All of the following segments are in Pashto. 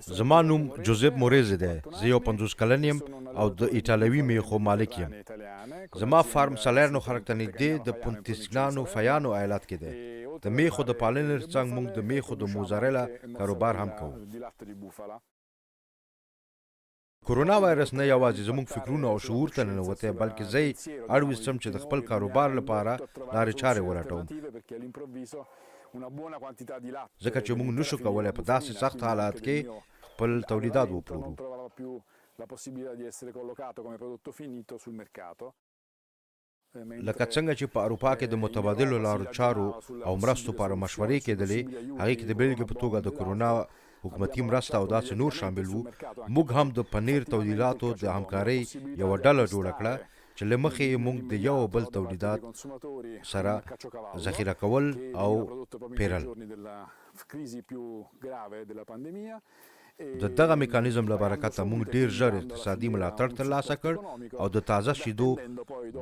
زما نوم جوزیف موريز دی. زه یو 50 کلن یم او د ایټالوي میخو مالک یم. زما فارم سالرنو خلک ته نږدې د پونتیسګنانو فیانو ایالت کې دی. د میخو د پالنې ترڅنګ موږ د میخو د موزارلا کاروبار هم کوو. کورونا وایرس نه یوازې زموږ فکرونه او شعور ته ننوتی، بلکې زه اړوستم چې د خپل کاروبار لپاره لارې چارې ولټوم، ځکه چې موږ نشو کولی په داسې سخت حالات کې خپل تولیدات وپلورو. لکه څنګه چې په اروپا کې د متبادلو لارو چارو او مرستو لپاره مشورې کېدلې، هغې کې د بېلګې په توګه د کورونا حکومتي مرسته او داسې نور شامل وو. موږ هم د پنیر تولیداتو د همکارۍ یوه ډله جوړه کړه چې له مخې یې موږ د یو بل تولیدات سره ذخیره کول او پیرل. د دغه میکانیزم له برکته موږ ډیر ژر اقتصادي ملاتړ ترلاسه کړ او د تازه شیدو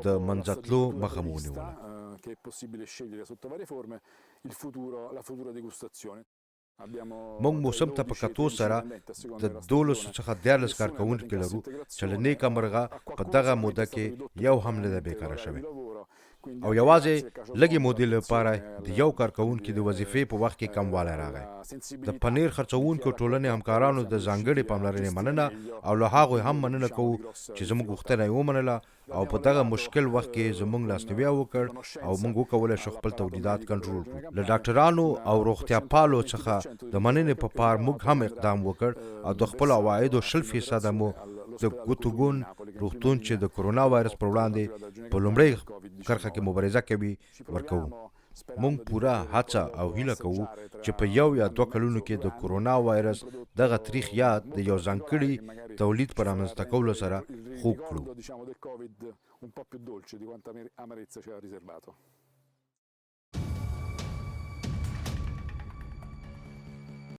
د منځتلو مخه مو ونیوله. موږ موسم ته په کتو سره د 12 څخه 14 کارکوونکي لرو چې له نیکه مرغه په دغه موده کې یو هم نه دی بیکاره شوی، او یوازې لږې مودې لپاره د یو کارکوونکي د وظیفې په وخت کې کموالی راغی. د پنیر خرڅوونکو ټولنې همکارانو د ځانګړې پاملرنې مننه او له هغوی هم مننه کوو چې زموږ غوښتنه یې ومنله او په دغه مشکل وخت کې زموږ لاسنیوی وکړ او موږ وکولی شو خپل تولیدات کنټرول کړو. له ډاکټرانو او روغتیا پالو څخه د مننې په پار موږ هم اقدام وکړ او د خپلو عوایدو 60% مو د ګوتوګون روغتون چې د کورونا وایرس پر وړاندې په لومړۍ کرښه کې مبارزه کوي ورکوو. موږ پوره هڅه او هیله کوو چې په 1 یا 2 کلونو کې د کورونا وایرس دغه تریخ یاد د یو ځانګړي تولید پر رامنځته کولو سره خوږ کړو.